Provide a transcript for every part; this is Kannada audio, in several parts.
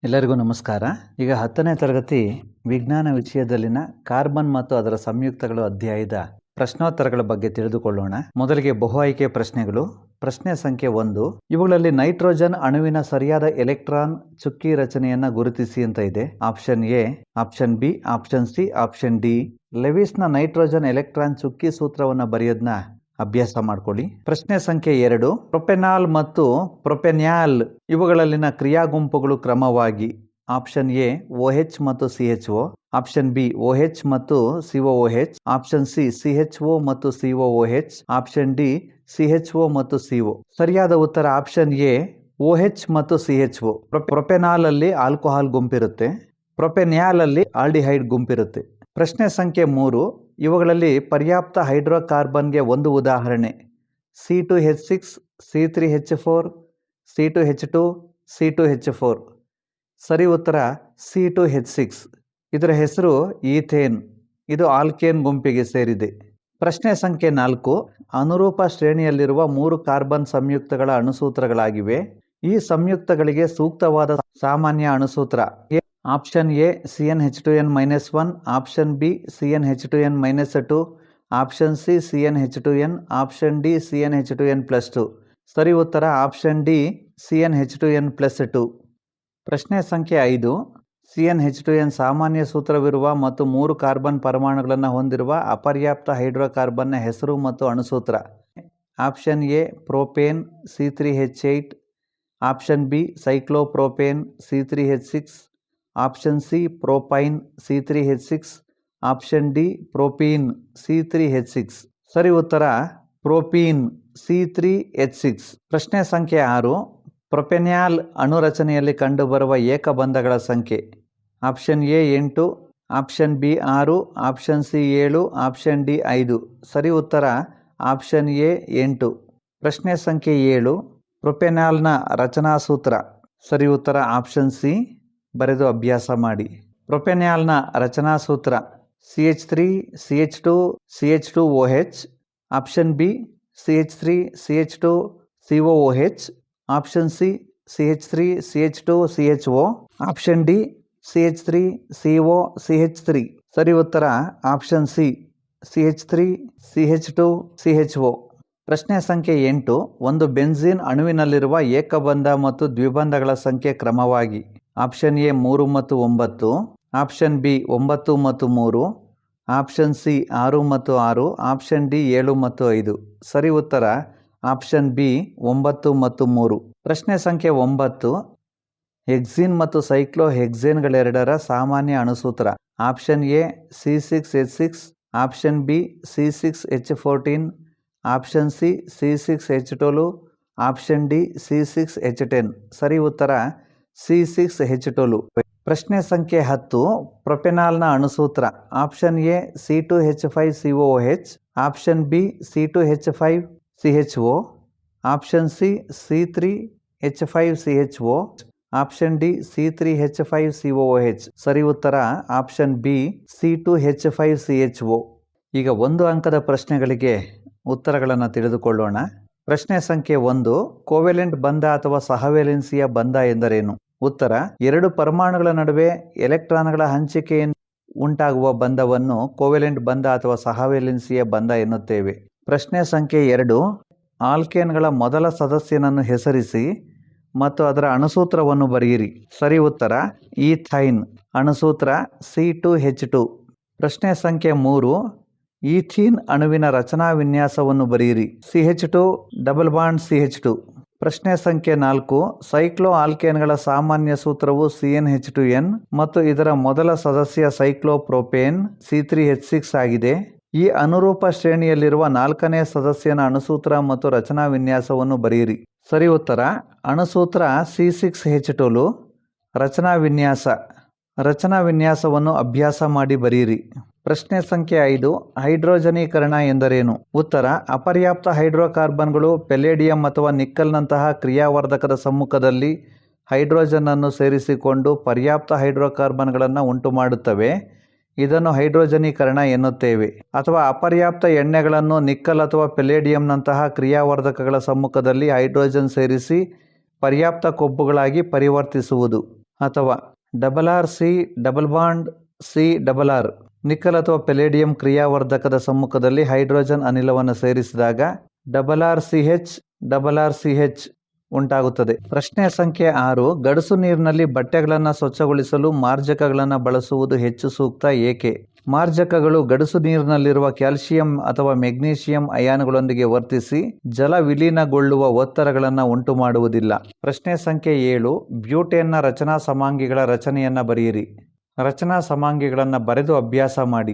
ಎಲ್ಲರಿಗೂ ನಮಸ್ಕಾರ. ಈಗ 10ನೇ ತರಗತಿ ವಿಜ್ಞಾನ ವಿಷಯದಲ್ಲಿನ ಕಾರ್ಬನ್ ಮತ್ತು ಅದರ ಸಂಯುಕ್ತಗಳು ಅಧ್ಯಾಯದ ಪ್ರಶ್ನೋತ್ತರಗಳ ಬಗ್ಗೆ ತಿಳಿದುಕೊಳ್ಳೋಣ. ಮೊದಲಿಗೆ ಬಹು ಆಯ್ಕೆ ಪ್ರಶ್ನೆಗಳು. ಪ್ರಶ್ನೆ ಸಂಖ್ಯೆ 1, ಇವುಗಳಲ್ಲಿ ನೈಟ್ರೋಜನ್ ಅಣುವಿನ ಸರಿಯಾದ ಎಲೆಕ್ಟ್ರಾನ್ ಚುಕ್ಕಿ ರಚನೆಯನ್ನ ಗುರುತಿಸಿ ಅಂತ ಇದೆ. Option A, option B, option C, option D. ಲೆವಿಸ್ನ ನೈಟ್ರೋಜನ್ ಎಲೆಕ್ಟ್ರಾನ್ ಚುಕ್ಕಿ ಸೂತ್ರವನ್ನ ಬರೆಯೋದನ್ನ ಅಭ್ಯಾಸ ಮಾಡ್ಕೊಳ್ಳಿ. ಪ್ರಶ್ನೆ ಸಂಖ್ಯೆ 2, ಪ್ರೊಪೆನಾಲ್ ಮತ್ತು ಪ್ರೊಪೆನ್ಯಾಲ್ ಇವುಗಳಲ್ಲಿನ ಕ್ರಿಯಾ ಗುಂಪುಗಳು ಕ್ರಮವಾಗಿ ಆಪ್ಷನ್ ಎ OH ಮತ್ತು CHO, ಆಪ್ಷನ್ ಬಿ OH ಮತ್ತು COOH, ಆಪ್ಷನ್ ಸಿ CHO ಮತ್ತು COOH, ಆಪ್ಷನ್ ಡಿ CHO ಮತ್ತು CO. ಸರಿಯಾದ ಉತ್ತರ ಆಪ್ಷನ್ ಎ OH ಮತ್ತು CHO. ಪ್ರೊಪೆನಾಲ್ ಅಲ್ಲಿ ಆಲ್ಕೋಹಾಲ್ ಗುಂಪಿರುತ್ತೆ, ಪ್ರೊಪೆನ್ಯಾಲ್ ಅಲ್ಲಿ ಆಲ್ಡಿಹೈಡ್ ಗುಂಪಿರುತ್ತೆ. ಪ್ರಶ್ನೆ ಸಂಖ್ಯೆ 3, ಇವುಗಳಲ್ಲಿ ಪರ್ಯಾಪ್ತ ಹೈಡ್ರೋಕಾರ್ಬನ್ಗೆ ಒಂದು ಉದಾಹರಣೆ C2H6, C3H4, C2H2, C2H4. ಸರಿ ಉತ್ತರ C2H6. ಇದರ ಹೆಸರು ಈಥೇನ್. ಇದು ಆಲ್ಕೇನ್ ಗುಂಪಿಗೆ ಸೇರಿದೆ. ಪ್ರಶ್ನೆ ಸಂಖ್ಯೆ 4, ಅನುರೂಪ ಶ್ರೇಣಿಯಲ್ಲಿರುವ 3 ಕಾರ್ಬನ್ ಸಂಯುಕ್ತಗಳ ಅಣುಸೂತ್ರಗಳಾಗಿವೆ. ಈ ಸಂಯುಕ್ತಗಳಿಗೆ ಸೂಕ್ತವಾದ ಸಾಮಾನ್ಯ ಅಣುಸೂತ್ರ option A CnH2n-1, option B CnH2n-2, option C CnH2n, option D CnH2n+2. ಸರಿ ಉತ್ತರ ಆಪ್ಷನ್ ಡಿ CnH2n+2. ಪ್ರಶ್ನೆ ಸಂಖ್ಯೆ 5, CnH2n ಸಾಮಾನ್ಯ ಸೂತ್ರವಿರುವ ಮತ್ತು 3 ಕಾರ್ಬನ್ ಪರಮಾಣುಗಳನ್ನು ಹೊಂದಿರುವ ಅಪರ್ಯಾಪ್ತ ಹೈಡ್ರೋಕಾರ್ಬನ್ನ ಹೆಸರು ಮತ್ತು ಅಣುಸೂತ್ರ. Option A propane C3H8, option B cyclopropane C3H6, option C propyne C3H6, option D propene C3H6. ಸರಿ ಉತ್ತರ ಪ್ರೋಪೀನ್ C3H6. ಪ್ರಶ್ನೆ ಸಂಖ್ಯೆ 6, ಪ್ರೊಪೆನ್ಯಾಲ್ ಅಣುರಚನೆಯಲ್ಲಿ ಕಂಡುಬರುವ ಏಕಬಂಧಗಳ ಸಂಖ್ಯೆ. Option A 8, option B 6, option C 7, option D 5. ಸರಿ ಉತ್ತರ ಆಪ್ಷನ್ ಎ 8. ಪ್ರಶ್ನೆ ಸಂಖ್ಯೆ 7, ಪ್ರೊಪೆನ್ಯಾಲ್ನ ರಚನಾ ಸೂತ್ರ. ಸರಿ ಉತ್ತರ ಆಪ್ಷನ್ ಸಿ. ಬರೆದು ಅಭ್ಯಾಸ ಮಾಡಿ. ಪ್ರೊಪೆನ್ಯಾಲ್ನ ರಚನಾ ಸೂತ್ರ CH3 CH2 CH2OH, option B CH3 CH2 COOH, option C CH3 CH2 CHO, option D CH3 CO CH3. ಸರಿ ಉತ್ತರ option C CH3 CH2 CHO. ಪ್ರಶ್ನೆ ಸಂಖ್ಯೆ 8, ಒಂದು ಬೆನ್ಝೀನ್ ಅಣುವಿನಲ್ಲಿರುವ ಏಕಬಂಧ ಮತ್ತು ದ್ವಿಬಂಧಗಳ ಸಂಖ್ಯೆ ಕ್ರಮವಾಗಿ ಆಪ್ಷನ್ ಎ 3 ಮತ್ತು 9, ಆಪ್ಷನ್ ಬಿ 9 ಮತ್ತು 3, ಆಪ್ಷನ್ ಸಿ 6 ಮತ್ತು 6, ಆಪ್ಷನ್ ಡಿ 7 ಮತ್ತು 5. ಸರಿ ಉತ್ತರ ಆಪ್ಷನ್ ಬಿ 9 ಮತ್ತು 3. ಪ್ರಶ್ನೆ ಸಂಖ್ಯೆ 9, ಹೆಕ್ಸಿನ್ ಮತ್ತು ಸೈಕ್ಲೋಹೆಕ್ಸೇನ್ಗಳೆರಡರ ಸಾಮಾನ್ಯ ಅಣುಸೂತ್ರ. Option A C6H6, option B C6H14, option C C6H12, option D C6H10. ಸರಿ ಉತ್ತರ C6H12. ಪ್ರಶ್ನೆ ಸಂಖ್ಯೆ 10, ಪ್ರೊಪೆನಾಲ್ನ ಅಣುಸೂತ್ರ. Option A C2H5COOH, option B C2H5CHO, option C C3H5CHO, option D C3H5COOH. ಸರಿ ಉತ್ತರ ಆಪ್ಷನ್ ಬಿ C2H5CHO. ಈಗ 1 ಅಂಕದ ಪ್ರಶ್ನೆಗಳಿಗೆ ಉತ್ತರಗಳನ್ನು ತಿಳಿದುಕೊಳ್ಳೋಣ. ಪ್ರಶ್ನೆ ಸಂಖ್ಯೆ 1, ಕೋವೆಲೆಂಟ್ ಬಂಧ ಅಥವಾ ಸಹವೇಲೆನ್ಸಿಯ ಬಂಧ ಎಂದರೇನು? ಉತ್ತರ, 2 ಪರಮಾಣುಗಳ ನಡುವೆ ಎಲೆಕ್ಟ್ರಾನ್ಗಳ ಹಂಚಿಕೆಯಿಂದ ಉಂಟಾಗುವ ಬಂಧವನ್ನು ಕೋವೆಲೆಂಟ್ ಬಂಧ ಅಥವಾ ಸಹವೇಲೆನ್ಸಿಯ ಬಂಧ ಎನ್ನುತ್ತೇವೆ. ಪ್ರಶ್ನೆ ಸಂಖ್ಯೆ 2, ಆಲ್ಕೇನ್ಗಳ ಮೊದಲ ಸದಸ್ಯನನ್ನು ಹೆಸರಿಸಿ ಮತ್ತು ಅದರ ಅಣುಸೂತ್ರವನ್ನು ಬರೆಯಿರಿ. ಸರಿ ಉತ್ತರ ಈಥೈನ್. ಅಣುಸೂತ್ರ C2H2. ಪ್ರಶ್ನೆ ಸಂಖ್ಯೆ 3, ಈಥೀನ್ ಅಣುವಿನ ರಚನಾ ವಿನ್ಯಾಸವನ್ನು ಬರೆಯಿರಿ. CH2 double bond CH2. ಪ್ರಶ್ನೆ ಸಂಖ್ಯೆ 4, ಸೈಕ್ಲೋ ಆಲ್ಕೇನ್ಗಳ ಸಾಮಾನ್ಯ ಸೂತ್ರವು CnH2n ಮತ್ತು ಇದರ ಮೊದಲ ಸದಸ್ಯ ಸೈಕ್ಲೋಪ್ರೋಪೇನ್ C3H6 ಆಗಿದೆ. ಈ ಅನುರೂಪ ಶ್ರೇಣಿಯಲ್ಲಿರುವ 4ನೇ ಸದಸ್ಯನ ಅಣುಸೂತ್ರ ಮತ್ತು ರಚನಾ ವಿನ್ಯಾಸವನ್ನು ಬರೆಯಿರಿ. ಸರಿ ಉತ್ತರ ಅಣುಸೂತ್ರ C6H12. ರಚನಾ ವಿನ್ಯಾಸವನ್ನು ಅಭ್ಯಾಸ ಮಾಡಿ ಬರೆಯಿರಿ. ಪ್ರಶ್ನೆ ಸಂಖ್ಯೆ 5, ಹೈಡ್ರೋಜನೀಕರಣ ಎಂದರೇನು? ಉತ್ತರ, ಅಪರ್ಯಾಪ್ತ ಹೈಡ್ರೋಕಾರ್ಬನ್ಗಳು ಪೆಲೇಡಿಯಂ ಅಥವಾ ನಿಕ್ಕಲ್ನಂತಹ ಕ್ರಿಯಾವರ್ಧಕದ ಸಮ್ಮುಖದಲ್ಲಿ ಹೈಡ್ರೋಜನ್ ಅನ್ನು ಸೇರಿಸಿಕೊಂಡು ಪರ್ಯಾಪ್ತ ಹೈಡ್ರೋಕಾರ್ಬನ್ಗಳನ್ನು ಉಂಟು ಮಾಡುತ್ತವೆ. ಇದನ್ನು ಹೈಡ್ರೋಜನೀಕರಣ ಎನ್ನುತ್ತೇವೆ. ಅಥವಾ ಅಪರ್ಯಾಪ್ತ ಎಣ್ಣೆಗಳನ್ನು ನಿಕ್ಕಲ್ ಅಥವಾ ಪೆಲೇಡಿಯಂನಂತಹ ಕ್ರಿಯಾವರ್ಧಕಗಳ ಸಮ್ಮುಖದಲ್ಲಿ ಹೈಡ್ರೋಜನ್ ಸೇರಿಸಿ ಪರ್ಯಾಪ್ತ ಕೊಬ್ಬುಗಳಾಗಿ ಪರಿವರ್ತಿಸುವುದು. ಅಥವಾ RR C double bond CRR. Nickel ಅಥವಾ ಪೆಲೇಡಿಯಂ ಕ್ರಿಯಾವರ್ಧಕದ ಸಮ್ಮುಖದಲ್ಲಿ ಹೈಡ್ರೋಜನ್ ಅನಿಲವನ್ನು ಸೇರಿಸಿದಾಗ RRCH ಉಂಟಾಗುತ್ತದೆ. ಪ್ರಶ್ನೆ ಸಂಖ್ಯೆ 6. ಗಡಸು ನೀರಿನಲ್ಲಿ ಬಟ್ಟೆಗಳನ್ನು ಸ್ವಚ್ಛಗೊಳಿಸಲು ಮಾರ್ಜಕಗಳನ್ನು ಬಳಸುವುದು ಹೆಚ್ಚು ಸೂಕ್ತ, ಏಕೆ? ಮಾರ್ಜಕಗಳು ಗಡಸು ನೀರಿನಲ್ಲಿರುವ ಕ್ಯಾಲ್ಸಿಯಂ ಅಥವಾ ಮೆಗ್ನೀಷಿಯಂ ಅಯಾನುಗಳೊಂದಿಗೆ ವರ್ತಿಸಿ ಜಲ ವಿಲೀನಗೊಳ್ಳುವ ಒತ್ತಡಗಳನ್ನು ಉಂಟು ಮಾಡುವುದಿಲ್ಲ. ಪ್ರಶ್ನೆ ಸಂಖ್ಯೆ 7. ಬ್ಯೂಟೇನ್ನ ರಚನಾ ಸಮಾಂಗಿಗಳ ರಚನೆಯನ್ನು ಬರೆಯಿರಿ. ರಚನಾ ಸಮಾಂಗಿಗಳನ್ನು ಬರೆದು ಅಭ್ಯಾಸ ಮಾಡಿ.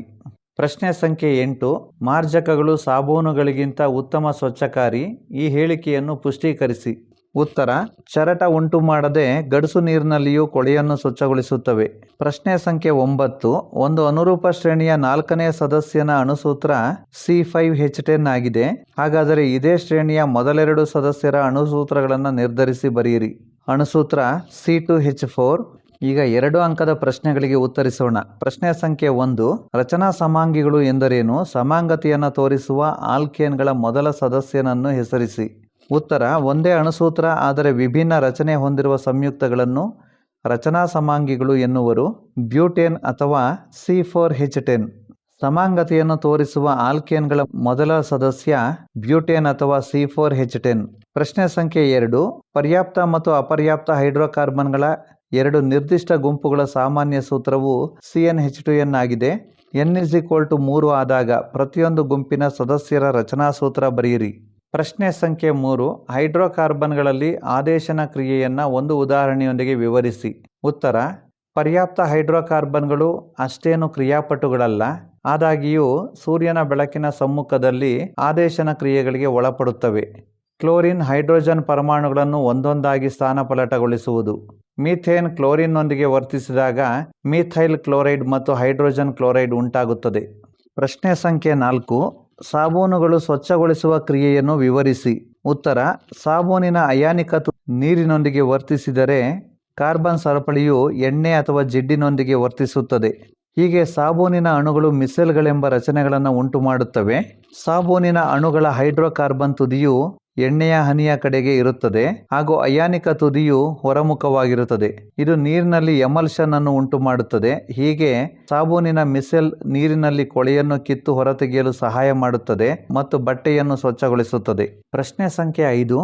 ಪ್ರಶ್ನೆ ಸಂಖ್ಯೆ 8. ಮಾರ್ಜಕಗಳು ಸಾಬೂನುಗಳಿಗಿಂತ ಉತ್ತಮ ಸ್ವಚ್ಛಕಾರಿ. ಈ ಹೇಳಿಕೆಯನ್ನು ಪುಷ್ಟೀಕರಿಸಿ. ಉತ್ತರ: ಚರಟ ಉಂಟು ಮಾಡದೆ ಗಡಸು ನೀರಿನಲ್ಲಿಯೂ ಕೊಳೆಯನ್ನು ಸ್ವಚ್ಛಗೊಳಿಸುತ್ತವೆ. ಪ್ರಶ್ನೆ ಸಂಖ್ಯೆ 9. ಒಂದು ಅನುರೂಪ ಶ್ರೇಣಿಯ 4ನೇ ಸದಸ್ಯನ ಅಣುಸೂತ್ರ C5H10 ಆಗಿದೆ. ಹಾಗಾದರೆ ಇದೇ ಶ್ರೇಣಿಯ ಮೊದಲೆರಡು ಸದಸ್ಯರ ಅಣುಸೂತ್ರಗಳನ್ನು ನಿರ್ಧರಿಸಿ ಬರೆಯಿರಿ. ಅಣುಸೂತ್ರ C2H4. ಈಗ 2 ಅಂಕದ ಪ್ರಶ್ನೆಗಳಿಗೆ ಉತ್ತರಿಸೋಣ. ಪ್ರಶ್ನೆ ಸಂಖ್ಯೆ 1. ರಚನಾ ಸಮಾಂಗಿಗಳು ಎಂದರೇನು? ಸಮಾಂಗತೆಯನ್ನು ತೋರಿಸುವ ಆಲ್ಕೇನ್ಗಳ ಮೊದಲ ಸದಸ್ಯನನ್ನು ಹೆಸರಿಸಿ. ಉತ್ತರ: ಒಂದೇ ಅಣುಸೂತ್ರ ಆದರೆ ವಿಭಿನ್ನ ರಚನೆ ಹೊಂದಿರುವ ಸಂಯುಕ್ತಗಳನ್ನು ರಚನಾ ಸಮಾಂಗಿಗಳು ಎನ್ನುವರು. ಬ್ಯೂಟೇನ್ ಅಥವಾ C4H10. ಸಮಾಂಗತೆಯನ್ನು ತೋರಿಸುವ ಆಲ್ಕೇನ್ಗಳ ಮೊದಲ ಸದಸ್ಯ ಬ್ಯೂಟೇನ್ ಅಥವಾ C4H10. ಪ್ರಶ್ನೆ ಸಂಖ್ಯೆ 2. ಪರ್ಯಾಪ್ತ ಮತ್ತು ಅಪರ್ಯಾಪ್ತ ಹೈಡ್ರೋಕಾರ್ಬನ್ಗಳ 2 ನಿರ್ದಿಷ್ಟ ಗುಂಪುಗಳ ಸಾಮಾನ್ಯ ಸೂತ್ರವು CnH2n ಆಗಿದೆ. n=3 ಆದಾಗ ಪ್ರತಿಯೊಂದು ಗುಂಪಿನ ಸದಸ್ಯರ ರಚನಾ ಸೂತ್ರ ಬರೆಯಿರಿ. ಪ್ರಶ್ನೆ ಸಂಖ್ಯೆ 3. ಹೈಡ್ರೋಕಾರ್ಬನ್ಗಳಲ್ಲಿ ಆದೇಶನ ಕ್ರಿಯೆಯನ್ನು ಒಂದು ಉದಾಹರಣೆಯೊಂದಿಗೆ ವಿವರಿಸಿ. ಉತ್ತರ: ಪರ್ಯಾಪ್ತ ಹೈಡ್ರೋಕಾರ್ಬನ್ಗಳು ಅಷ್ಟೇನು ಕ್ರಿಯಾಪಟುಗಳಲ್ಲ. ಆದಾಗ್ಯೂ ಸೂರ್ಯನ ಬೆಳಕಿನ ಸಮ್ಮುಖದಲ್ಲಿ ಆದೇಶನ ಕ್ರಿಯೆಗಳಿಗೆ ಒಳಪಡುತ್ತವೆ. ಕ್ಲೋರಿನ್ ಹೈಡ್ರೋಜನ್ ಪರಮಾಣುಗಳನ್ನು ಒಂದೊಂದಾಗಿ ಸ್ಥಾನಪಲ್ಲಟಗೊಳಿಸುವುದು. ಮೀಥೇನ್ ಕ್ಲೋರಿನ್ನೊಂದಿಗೆ ವರ್ತಿಸಿದಾಗ ಮೀಥೈಲ್ ಕ್ಲೋರೈಡ್ ಮತ್ತು ಹೈಡ್ರೋಜನ್ ಕ್ಲೋರೈಡ್ ಉಂಟಾಗುತ್ತದೆ. ಪ್ರಶ್ನೆ ಸಂಖ್ಯೆ 4. ಸಾಬೂನುಗಳು ಸ್ವಚ್ಛಗೊಳಿಸುವ ಕ್ರಿಯೆಯನ್ನು ವಿವರಿಸಿ. ಉತ್ತರ: ಸಾಬೂನಿನ ಅಯಾನಿಕ ನೀರಿನೊಂದಿಗೆ ವರ್ತಿಸಿದರೆ ಕಾರ್ಬನ್ ಸರಪಳಿಯು ಎಣ್ಣೆ ಅಥವಾ ಜಿಡ್ಡಿನೊಂದಿಗೆ ವರ್ತಿಸುತ್ತದೆ. ಹೀಗೆ ಸಾಬೂನಿನ ಅಣುಗಳು ಮಿಸೆಲ್ಗಳೆಂಬ ರಚನೆಗಳನ್ನು ಉಂಟು ಮಾಡುತ್ತವೆ. ಸಾಬೂನಿನ ಅಣುಗಳ ಹೈಡ್ರೋಕಾರ್ಬನ್ ತುದಿಯು ಎಣ್ಣೆಯ ಹನಿಯ ಕಡೆಗೆ ಇರುತ್ತದೆ ಹಾಗೂ ಅಯಾನಿಕ ತುದಿಯು ಹೊರಮುಖವಾಗಿರುತ್ತದೆ. ಇದು ನೀರಿನಲ್ಲಿ ಎಮಲ್ಷನ್ ಅನ್ನು ಉಂಟು ಮಾಡುತ್ತದೆ. ಹೀಗೆ ಸಾಬೂನಿನ ಮಿಸೆಲ್ ನೀರಿನಲ್ಲಿ ಕೊಳೆಯನ್ನು ಕಿತ್ತು ಹೊರತೆಗೆಯಲು ಸಹಾಯ ಮಾಡುತ್ತದೆ ಮತ್ತು ಬಟ್ಟೆಯನ್ನು ಸ್ವಚ್ಛಗೊಳಿಸುತ್ತದೆ. ಪ್ರಶ್ನೆ ಸಂಖ್ಯೆ 5.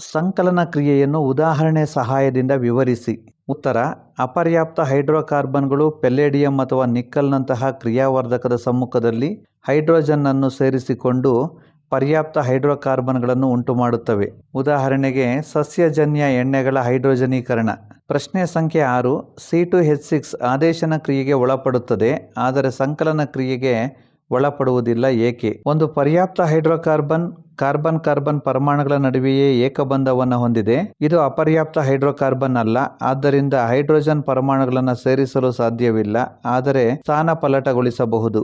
ಸಂಕಲನ ಕ್ರಿಯೆಯನ್ನು ಉದಾಹರಣೆ ಸಹಾಯದಿಂದ ವಿವರಿಸಿ. ಉತ್ತರ: ಅಪರ್ಯಾಪ್ತ ಹೈಡ್ರೋಕಾರ್ಬನ್ಗಳು ಪೆಲ್ಲೇಡಿಯಂ ಅಥವಾ ನಿಕ್ಕಲ್ನಂತಹ ಕ್ರಿಯಾವರ್ಧಕದ ಸಮ್ಮುಖದಲ್ಲಿ ಹೈಡ್ರೋಜನ್ ಅನ್ನು ಸೇರಿಸಿಕೊಂಡು ಪರ್ಯಾಪ್ತ ಹೈಡ್ರೋಕಾರ್ಬನ್ಗಳನ್ನು ಉಂಟು ಮಾಡುತ್ತವೆ. ಉದಾಹರಣೆಗೆ ಸಸ್ಯಜನ್ಯ ಎಣ್ಣೆಗಳ ಹೈಡ್ರೋಜನೀಕರಣ. ಪ್ರಶ್ನೆ ಸಂಖ್ಯೆ 6. C2H6 ಆದೇಶನ ಕ್ರಿಯೆಗೆ ಒಳಪಡುತ್ತದೆ ಆದರೆ ಸಂಕಲನ ಕ್ರಿಯೆಗೆ ಒಳಪಡುವುದಿಲ್ಲ, ಏಕೆ? ಒಂದು ಪರ್ಯಾಪ್ತ ಹೈಡ್ರೋಕಾರ್ಬನ್ ಕಾರ್ಬನ್ ಪರಮಾಣುಗಳ ನಡುವೆಯೇ ಏಕಬಂಧವನ್ನು ಹೊಂದಿದೆ. ಇದು ಅಪರ್ಯಾಪ್ತ ಹೈಡ್ರೋಕಾರ್ಬನ್ ಅಲ್ಲ. ಆದ್ದರಿಂದ ಹೈಡ್ರೋಜನ್ ಪರಮಾಣುಗಳನ್ನು ಸೇರಿಸಲು ಸಾಧ್ಯವಿಲ್ಲ, ಆದರೆ ಸ್ಥಾನಪಲ್ಲಟಗೊಳಿಸಬಹುದು.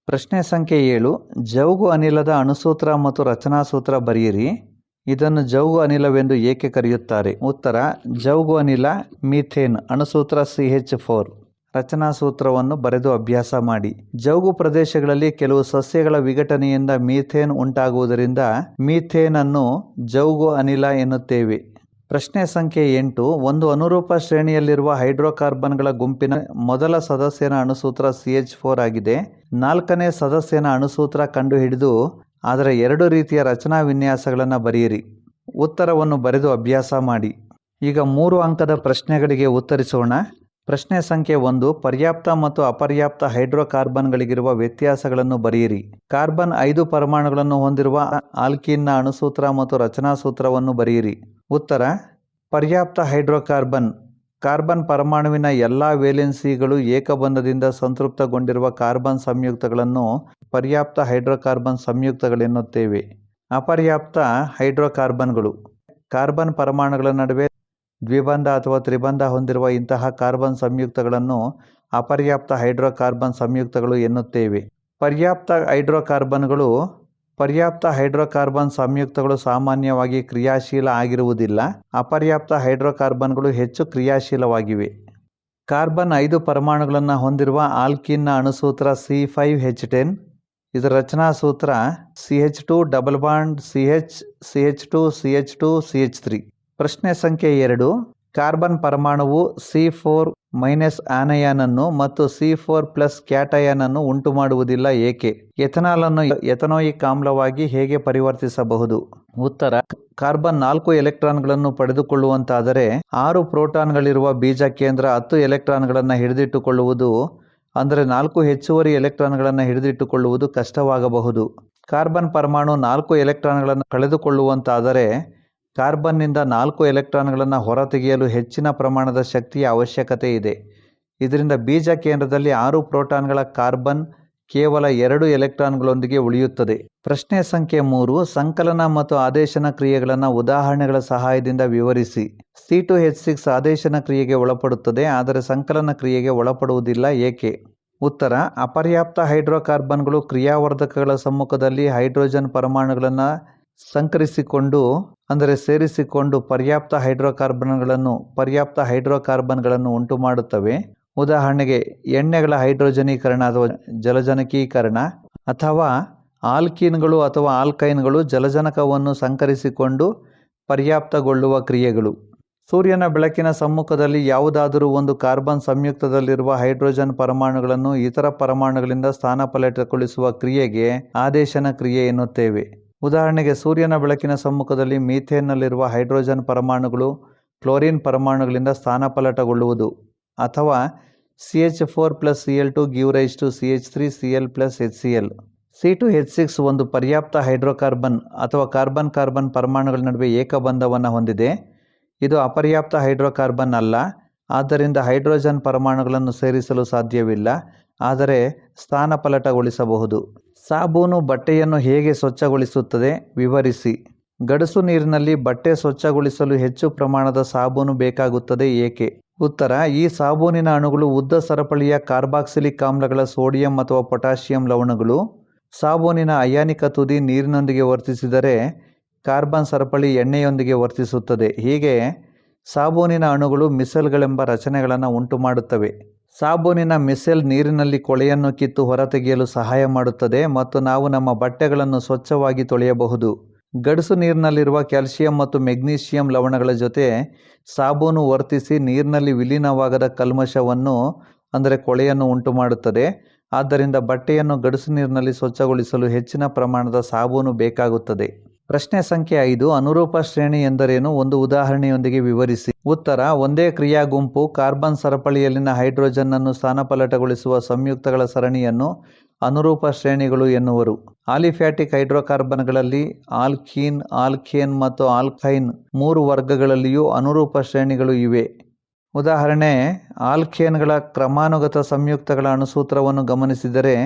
ಪ್ರಶ್ನೆ ಸಂಖ್ಯೆ 7. ಜೌಗು ಅನಿಲದ ಅಣುಸೂತ್ರ ಮತ್ತು ರಚನಾ ಸೂತ್ರ ಬರೆಯಿರಿ. ಇದನ್ನು ಜೌಗು ಅನಿಲವೆಂದು ಏಕೆ ಕರೆಯುತ್ತಾರೆ? ಉತ್ತರ: ಜೌಗು ಅನಿಲ ಮೀಥೇನ್. ಅಣುಸೂತ್ರ CH4. ರಚನಾ ಸೂತ್ರವನ್ನು ಬರೆದು ಅಭ್ಯಾಸ ಮಾಡಿ. ಜೌಗು ಪ್ರದೇಶಗಳಲ್ಲಿ ಕೆಲವು ಸಸ್ಯಗಳ ವಿಘಟನೆಯಿಂದ ಮೀಥೇನ್ ಉಂಟಾಗುವುದರಿಂದ ಮೀಥೇನ್ ಅನ್ನು ಜೌಗು ಅನಿಲ ಎನ್ನುತ್ತೇವೆ. ಪ್ರಶ್ನೆ ಸಂಖ್ಯೆ 8. ಒಂದು ಅನುರೂಪ ಶ್ರೇಣಿಯಲ್ಲಿರುವ ಹೈಡ್ರೋಕಾರ್ಬನ್ಗಳ ಗುಂಪಿನ ಮೊದಲ ಸದಸ್ಯನ ಅಣುಸೂತ್ರ CH4 ಆಗಿದೆ. 4ನೇ ಸದಸ್ಯನ ಅಣುಸೂತ್ರ ಕಂಡುಹಿಡಿದು ಅದರ 2 ರೀತಿಯ ರಚನಾ ವಿನ್ಯಾಸಗಳನ್ನು ಬರೆಯಿರಿ. ಉತ್ತರವನ್ನು ಬರೆದು ಅಭ್ಯಾಸ ಮಾಡಿ. ಈಗ 3 ಅಂಕದ ಪ್ರಶ್ನೆಗಳಿಗೆ ಉತ್ತರಿಸೋಣ. ಪ್ರಶ್ನೆ ಸಂಖ್ಯೆ 1. ಪರ್ಯಾಪ್ತ ಮತ್ತು ಅಪರ್ಯಾಪ್ತ ಹೈಡ್ರೋಕಾರ್ಬನ್ಗಳಿಗಿರುವ ವ್ಯತ್ಯಾಸಗಳನ್ನು ಬರೆಯಿರಿ. ಕಾರ್ಬನ್ 5 ಪರಮಾಣುಗಳನ್ನು ಹೊಂದಿರುವ ಆಲ್ಕೀನ್ನ ಅಣುಸೂತ್ರ ಮತ್ತು ರಚನಾ ಸೂತ್ರವನ್ನು ಬರೆಯಿರಿ. ಉತ್ತರ: ಪರ್ಯಾಪ್ತ ಕಾರ್ಬನ್ ಪರಮಾಣುವಿನ ಎಲ್ಲ ವೇಲೆನ್ಸಿಗಳು ಏಕಬಂಧದಿಂದ ಸಂತೃಪ್ತಗೊಂಡಿರುವ ಕಾರ್ಬನ್ ಸಂಯುಕ್ತಗಳನ್ನು ಪರ್ಯಾಪ್ತ ಹೈಡ್ರೋಕಾರ್ಬನ್ ಸಂಯುಕ್ತಗಳೆನ್ನುತ್ತೇವೆ. ಅಪರ್ಯಾಪ್ತ ಹೈಡ್ರೋಕಾರ್ಬನ್ಗಳು ಕಾರ್ಬನ್ ಪರಮಾಣುಗಳ ನಡುವೆ ದ್ವಿಬಂಧ ಅಥವಾ ತ್ರಿಬಂಧ ಹೊಂದಿರುವ ಇಂತಹ ಕಾರ್ಬನ್ ಸಂಯುಕ್ತಗಳನ್ನು ಅಪರ್ಯಾಪ್ತ ಹೈಡ್ರೋಕಾರ್ಬನ್ ಸಂಯುಕ್ತಗಳು ಎನ್ನುತ್ತೇವೆ. ಪರ್ಯಾಪ್ತ ಹೈಡ್ರೋಕಾರ್ಬನ್ ಸಂಯುಕ್ತಗಳು ಸಾಮಾನ್ಯವಾಗಿ ಕ್ರಿಯಾಶೀಲ ಆಗಿರುವುದಿಲ್ಲ. ಅಪರ್ಯಾಪ್ತ ಹೈಡ್ರೋಕಾರ್ಬನ್ಗಳು ಹೆಚ್ಚು ಕ್ರಿಯಾಶೀಲವಾಗಿವೆ. ಕಾರ್ಬನ್ 5 ಪರಮಾಣುಗಳನ್ನು ಹೊಂದಿರುವ ಆಲ್ಕೀನ್ನ ಅಣುಸೂತ್ರ C5H10. ಇದರ ರಚನಾ ಸೂತ್ರ CH2 double bond CH, CH2, CH2, CH3. ಪ್ರಶ್ನೆ ಸಂಖ್ಯೆ 2. ಕಾರ್ಬನ್ ಪರಮಾಣುವು C4- ಆನಯಾನ್ ಅನ್ನು ಮತ್ತು C4+ ಕ್ಯಾಟಯಾನ್ ಅನ್ನು ಉಂಟು ಮಾಡುವುದಿಲ್ಲ ಏಕೆ? ಎಥನಾಲ್ ಅನ್ನು ಎಥನೋಯಿಕ್ ಆಮ್ಲವಾಗಿ ಹೇಗೆ ಪರಿವರ್ತಿಸಬಹುದು? ಉತ್ತರ: ಕಾರ್ಬನ್ 4 ಎಲೆಕ್ಟ್ರಾನ್ಗಳನ್ನು ಪಡೆದುಕೊಳ್ಳುವಂತಾದರೆ 6 ಪ್ರೋಟಾನ್ಗಳಿರುವ ಬೀಜ ಕೇಂದ್ರ 10 ಎಲೆಕ್ಟ್ರಾನ್ಗಳನ್ನು ಹಿಡಿದಿಟ್ಟುಕೊಳ್ಳುವುದು, ಅಂದರೆ 4 ಹೆಚ್ಚುವರಿ ಎಲೆಕ್ಟ್ರಾನ್ಗಳನ್ನು ಹಿಡಿದಿಟ್ಟುಕೊಳ್ಳುವುದು ಕಷ್ಟವಾಗಬಹುದು. ಕಾರ್ಬನ್ ಪರಮಾಣು 4 ಎಲೆಕ್ಟ್ರಾನ್ಗಳನ್ನು ಕಳೆದುಕೊಳ್ಳುವಂತಾದರೆ ಕಾರ್ಬನ್ನಿಂದ 4 ಎಲೆಕ್ಟ್ರಾನ್ಗಳನ್ನು ಹೊರತೆಗೆಯಲು ಹೆಚ್ಚಿನ ಪ್ರಮಾಣದ ಶಕ್ತಿಯ ಅವಶ್ಯಕತೆ ಇದೆ. ಇದರಿಂದ ಬೀಜ ಕೇಂದ್ರದಲ್ಲಿ 6 ಪ್ರೋಟಾನ್ಗಳ ಕಾರ್ಬನ್ ಕೇವಲ 2 ಎಲೆಕ್ಟ್ರಾನ್ಗಳೊಂದಿಗೆ ಉಳಿಯುತ್ತದೆ. ಪ್ರಶ್ನೆ ಸಂಖ್ಯೆ 3. ಸಂಕಲನ ಮತ್ತು ಆದೇಶನ ಕ್ರಿಯೆಗಳನ್ನು ಉದಾಹರಣೆಗಳ ಸಹಾಯದಿಂದ ವಿವರಿಸಿ. C2H6 ಆದೇಶನ ಕ್ರಿಯೆಗೆ ಒಳಪಡುತ್ತದೆ, ಆದರೆ ಸಂಕಲನ ಕ್ರಿಯೆಗೆ ಒಳಪಡುವುದಿಲ್ಲ ಏಕೆ? ಉತ್ತರ: ಅಪರ್ಯಾಪ್ತ ಹೈಡ್ರೋಕಾರ್ಬನ್ಗಳು ಕ್ರಿಯಾವರ್ಧಕಗಳ ಸಮ್ಮುಖದಲ್ಲಿ ಹೈಡ್ರೋಜನ್ ಪರಮಾಣುಗಳನ್ನು ಸೇರಿಸಿಕೊಂಡು ಪರ್ಯಾಪ್ತ ಹೈಡ್ರೋಕಾರ್ಬನ್ಗಳನ್ನು ಉಂಟು ಮಾಡುತ್ತವೆ. ಉದಾಹರಣೆಗೆ ಎಣ್ಣೆಗಳ ಹೈಡ್ರೋಜನೀಕರಣ ಅಥವಾ ಜಲಜನಕೀಕರಣ, ಅಥವಾ ಆಲ್ಕೀನ್ಗಳು ಅಥವಾ ಆಲ್ಕೈನ್ಗಳು ಜಲಜನಕವನ್ನು ಸಂಕರಿಸಿಕೊಂಡು ಪರ್ಯಾಪ್ತಗೊಳ್ಳುವ ಕ್ರಿಯೆಗಳು. ಸೂರ್ಯನ ಬೆಳಕಿನ ಸಮ್ಮುಖದಲ್ಲಿ ಯಾವುದಾದರೂ ಒಂದು ಕಾರ್ಬನ್ ಸಂಯುಕ್ತದಲ್ಲಿರುವ ಹೈಡ್ರೋಜನ್ ಪರಮಾಣುಗಳನ್ನು ಇತರ ಪರಮಾಣುಗಳಿಂದ ಸ್ಥಾನಪಲ್ಲಟಗೊಳಿಸುವ ಕ್ರಿಯೆಗೆ ಆದೇಶನ ಕ್ರಿಯೆ ಎನ್ನುತ್ತೇವೆ. ಉದಾಹರಣೆಗೆ ಸೂರ್ಯನ ಬೆಳಕಿನ ಸಮ್ಮುಖದಲ್ಲಿ ಮೀಥೇನ್ನಲ್ಲಿರುವ ಹೈಡ್ರೋಜನ್ ಪರಮಾಣುಗಳು ಕ್ಲೋರಿನ್ ಪರಮಾಣುಗಳಿಂದ ಸ್ಥಾನಪಲ್ಲಟಗೊಳ್ಳುವುದು, ಅಥವಾ CH4+Cl2 give rise to CH3Cl+HCl. C2H6 ಒಂದು ಪರ್ಯಾಪ್ತ ಹೈಡ್ರೋಕಾರ್ಬನ್ ಅಥವಾ ಕಾರ್ಬನ್ ಪರಮಾಣುಗಳ ನಡುವೆ ಏಕಬಂಧವನ್ನು ಹೊಂದಿದೆ. ಇದು ಅಪರ್ಯಾಪ್ತ ಹೈಡ್ರೋಕಾರ್ಬನ್ ಅಲ್ಲ, ಆದ್ದರಿಂದ ಹೈಡ್ರೋಜನ್ ಪರಮಾಣುಗಳನ್ನು ಸೇರಿಸಲು ಸಾಧ್ಯವಿಲ್ಲ, ಆದರೆ ಸ್ಥಾನಪಲ್ಲಟಗೊಳಿಸಬಹುದು. ಸಾಬೂನು ಬಟ್ಟೆಯನ್ನು ಹೇಗೆ ಸ್ವಚ್ಛಗೊಳಿಸುತ್ತದೆ? ವಿವರಿಸಿ. ಗಡಸು ನೀರಿನಲ್ಲಿ ಬಟ್ಟೆ ಸ್ವಚ್ಛಗೊಳಿಸಲು ಹೆಚ್ಚು ಪ್ರಮಾಣದ ಸಾಬೂನು ಬೇಕಾಗುತ್ತದೆ ಏಕೆ? ಉತ್ತರ: ಈ ಸಾಬೂನಿನ ಅಣುಗಳು ಉದ್ದ ಸರಪಳಿಯ ಕಾರ್ಬಾಕ್ಸಿಲಿಕ್ ಆಮ್ಲಗಳ ಸೋಡಿಯಂ ಅಥವಾ ಪೊಟ್ಯಾಷಿಯಂ ಲವಣಗಳು. ಸಾಬೂನಿನ ಅಯಾನಿಕ ತುದಿ ನೀರಿನೊಂದಿಗೆ ವರ್ತಿಸಿದರೆ ಕಾರ್ಬನ್ ಸರಪಳಿ ಎಣ್ಣೆಯೊಂದಿಗೆ ವರ್ತಿಸುತ್ತದೆ. ಹೀಗೆ ಸಾಬೂನಿನ ಅಣುಗಳು ಮಿಸೆಲ್ಗಳೆಂಬ ರಚನೆಗಳನ್ನು ಉಂಟು ಮಾಡುತ್ತವೆ. ಸಾಬೂನಿನ ಮಿಸೆಲ್ ನೀರಿನಲ್ಲಿ ಕೊಳೆಯನ್ನು ಕಿತ್ತು ಹೊರತೆಗೆಯಲು ಸಹಾಯ ಮಾಡುತ್ತದೆ ಮತ್ತು ನಾವು ನಮ್ಮ ಬಟ್ಟೆಗಳನ್ನು ಸ್ವಚ್ಛವಾಗಿ ತೊಳೆಯಬಹುದು. ಗಡಸು ನೀರಿನಲ್ಲಿರುವ ಕ್ಯಾಲ್ಸಿಯಂ ಮತ್ತು ಮೆಗ್ನೀಷಿಯಂ ಲವಣಗಳ ಜೊತೆ ಸಾಬೂನು ವರ್ತಿಸಿ ನೀರಿನಲ್ಲಿ ವಿಲೀನವಾಗದ ಕಲ್ಮಶವನ್ನು, ಅಂದರೆ ಕೊಳೆಯನ್ನು ಉಂಟು ಮಾಡುತ್ತದೆ. ಆದ್ದರಿಂದ ಬಟ್ಟೆಯನ್ನು ಗಡಸು ನೀರಿನಲ್ಲಿ ಸ್ವಚ್ಛಗೊಳಿಸಲು ಹೆಚ್ಚಿನ ಪ್ರಮಾಣದ ಸಾಬೂನು ಬೇಕಾಗುತ್ತದೆ. ಪ್ರಶ್ನೆ ಸಂಖ್ಯೆ 5. ಅನುರೂಪ ಶ್ರೇಣಿ ಎಂದರೇನು? ಒಂದು ಉದಾಹರಣೆಯೊಂದಿಗೆ ವಿವರಿಸಿ. ಉತ್ತರ: ಒಂದೇ ಕ್ರಿಯಾ ಗುಂಪು ಕಾರ್ಬನ್ ಸರಪಳಿಯಲ್ಲಿನ ಹೈಡ್ರೋಜನ್ ಅನ್ನು ಸ್ಥಾನಪಲ್ಲಟಗೊಳಿಸುವ ಸಂಯುಕ್ತಗಳ ಸರಣಿಯನ್ನು ಅನುರೂಪ ಶ್ರೇಣಿಗಳು ಎನ್ನುವರು. ಆಲಿಫ್ಯಾಟಿಕ್ ಹೈಡ್ರೋಕಾರ್ಬನ್ಗಳಲ್ಲಿ ಆಲ್ಕೀನ್, ಆಲ್ಕೇನ್ ಮತ್ತು ಆಲ್ಕೈನ್ 3 ವರ್ಗಗಳಲ್ಲಿಯೂ ಅನುರೂಪ ಶ್ರೇಣಿಗಳು ಇವೆ. ಉದಾಹರಣೆ: ಆಲ್ಕೇನ್ಗಳ ಕ್ರಮಾನುಗತ ಸಂಯುಕ್ತಗಳ ಅಣುಸೂತ್ರವನ್ನು ಗಮನಿಸಿದರೆ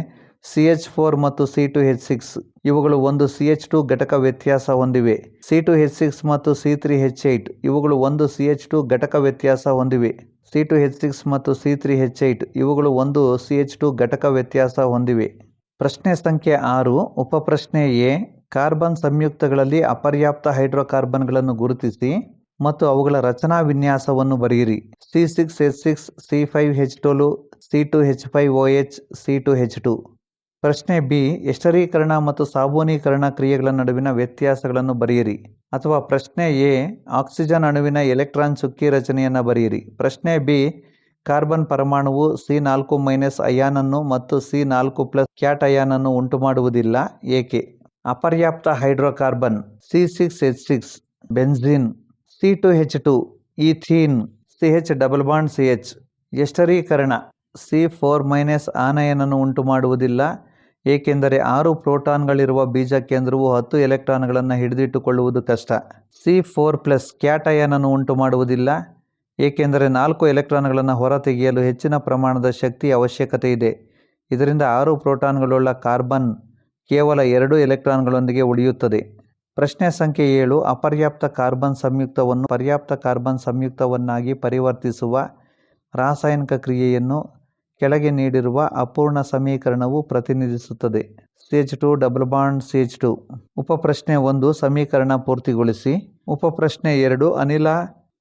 CH4 ಮತ್ತು C2H6 ಇವುಗಳು ಒಂದು CH2 ಘಟಕ ವ್ಯತ್ಯಾಸ ಹೊಂದಿವೆ. C2H6 ಮತ್ತು C3H8 ಇವುಗಳು ಒಂದು CH2 ಘಟಕ ವ್ಯತ್ಯಾಸ ಹೊಂದಿವೆ. C2H6 ಮತ್ತು C3H8 ಇವುಗಳು ಒಂದು CH2 ಘಟಕ ವ್ಯತ್ಯಾಸ ಹೊಂದಿವೆ. ಪ್ರಶ್ನೆ ಸಂಖ್ಯೆ 6. ಉಪಪ್ರಶ್ನೆ ಎ. ಕಾರ್ಬನ್ ಸಂಯುಕ್ತಗಳಲ್ಲಿ ಅಪರ್ಯಾಪ್ತ ಹೈಡ್ರೋಕಾರ್ಬನ್ಗಳನ್ನು ಗುರುತಿಸಿ ಮತ್ತು ಅವುಗಳ ರಚನಾ ವಿನ್ಯಾಸವನ್ನು ಬರೆಯಿರಿ. C6H6, C5H12, C2H5OH, C2H2. ಪ್ರಶ್ನೆ ಬಿ. ಎಸ್ಟರೀಕರಣ ಮತ್ತು ಸಾಬೂನೀಕರಣ ಕ್ರಿಯೆಗಳ ನಡುವಿನ ವ್ಯತ್ಯಾಸಗಳನ್ನು ಬರೆಯಿರಿ. ಅಥವಾ ಪ್ರಶ್ನೆ ಎ. ಆಕ್ಸಿಜನ್ ಅಣುವಿನ ಎಲೆಕ್ಟ್ರಾನ್ ಚುಕ್ಕಿ ರಚನೆಯನ್ನು ಬರೆಯಿರಿ. ಪ್ರಶ್ನೆ ಬಿ. ಕಾರ್ಬನ್ ಪರಮಾಣುವು C4- ಅಯಾನ್ ಅನ್ನು ಮತ್ತು C4+ ಕ್ಯಾಟಯಾನ್ ಅನ್ನು ಉಂಟು ಮಾಡುವುದಿಲ್ಲ ಏಕೆ? ಅಪರ್ಯಾಪ್ತ hydrocarbon C6H6 benzene, C2H2 ethene, CH⋯CH. ಎಸ್ಟರೀಕರಣ C4- ಆನಯನ್ ಅನ್ನು ಉಂಟು ಮಾಡುವುದಿಲ್ಲ, ಏಕೆಂದರೆ 6 ಪ್ರೋಟಾನ್ಗಳಿರುವ ಬೀಜ ಕೇಂದ್ರವು 10 ಎಲೆಕ್ಟ್ರಾನ್ಗಳನ್ನು ಹಿಡಿದಿಟ್ಟುಕೊಳ್ಳುವುದು ಕಷ್ಟ. C4+ ಕ್ಯಾಟಯಾನ್ ಅನ್ನು ಉಂಟು ಮಾಡುವುದಿಲ್ಲ, ಏಕೆಂದರೆ 4 ಎಲೆಕ್ಟ್ರಾನ್ಗಳನ್ನು ಹೊರತೆಗೆಯಲು ಹೆಚ್ಚಿನ ಪ್ರಮಾಣದ ಶಕ್ತಿಯ ಅವಶ್ಯಕತೆ ಇದೆ. ಇದರಿಂದ 6 ಪ್ರೋಟಾನ್ಗಳುಳ್ಳ ಕಾರ್ಬನ್ ಕೇವಲ 2 ಎಲೆಕ್ಟ್ರಾನ್ಗಳೊಂದಿಗೆ ಉಳಿಯುತ್ತದೆ. ಪ್ರಶ್ನೆ ಸಂಖ್ಯೆ 7. ಅಪರ್ಯಾಪ್ತ ಕಾರ್ಬನ್ ಸಂಯುಕ್ತವನ್ನು ಪರ್ಯಾಪ್ತ ಕಾರ್ಬನ್ ಸಂಯುಕ್ತವನ್ನಾಗಿ ಪರಿವರ್ತಿಸುವ ರಾಸಾಯನಿಕ ಕ್ರಿಯೆಯನ್ನು ಕೆಳಗೆ ನೀಡಿರುವ ಅಪೂರ್ಣ ಸಮೀಕರಣವು ಪ್ರತಿನಿಧಿಸುತ್ತದೆ. CH2 ಉಪಪ್ರಶ್ನೆ 1. ಸಮೀಕರಣ ಪೂರ್ತಿಗೊಳಿಸಿ. ಉಪಪ್ರಶ್ನೆ 2. ಅನಿಲ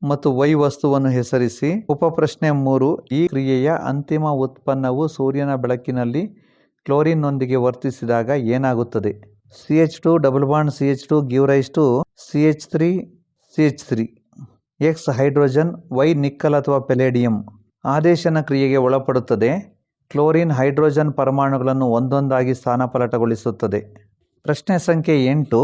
ಮತ್ತು Y ವಸ್ತುವನ್ನು ಹೆಸರಿಸಿ. ಉಪಪ್ರಶ್ನೆ 3. ಈ ಕ್ರಿಯೆಯ ಅಂತಿಮ ಉತ್ಪನ್ನವು ಸೂರ್ಯನ ಬೆಳಕಿನಲ್ಲಿ ಕ್ಲೋರಿನ್ನೊಂದಿಗೆ ವರ್ತಿಸಿದಾಗ ಏನಾಗುತ್ತದೆ? CH2 give rise to CH3CH3. X hydrogen, Y nickel ಅಥವಾ ಪೆಲೇಡಿಯಂ. ಆದೇಶನ ಕ್ರಿಯೆಗೆ ಒಳಪಡುತ್ತದೆ. ಕ್ಲೋರಿನ್ ಹೈಡ್ರೋಜನ್ ಪರಮಾಣುಗಳನ್ನು ಒಂದೊಂದಾಗಿ ಸ್ಥಾನಪಲ್ಲಟಗೊಳಿಸುತ್ತದೆ. ಪ್ರಶ್ನೆ ಸಂಖ್ಯೆ 8.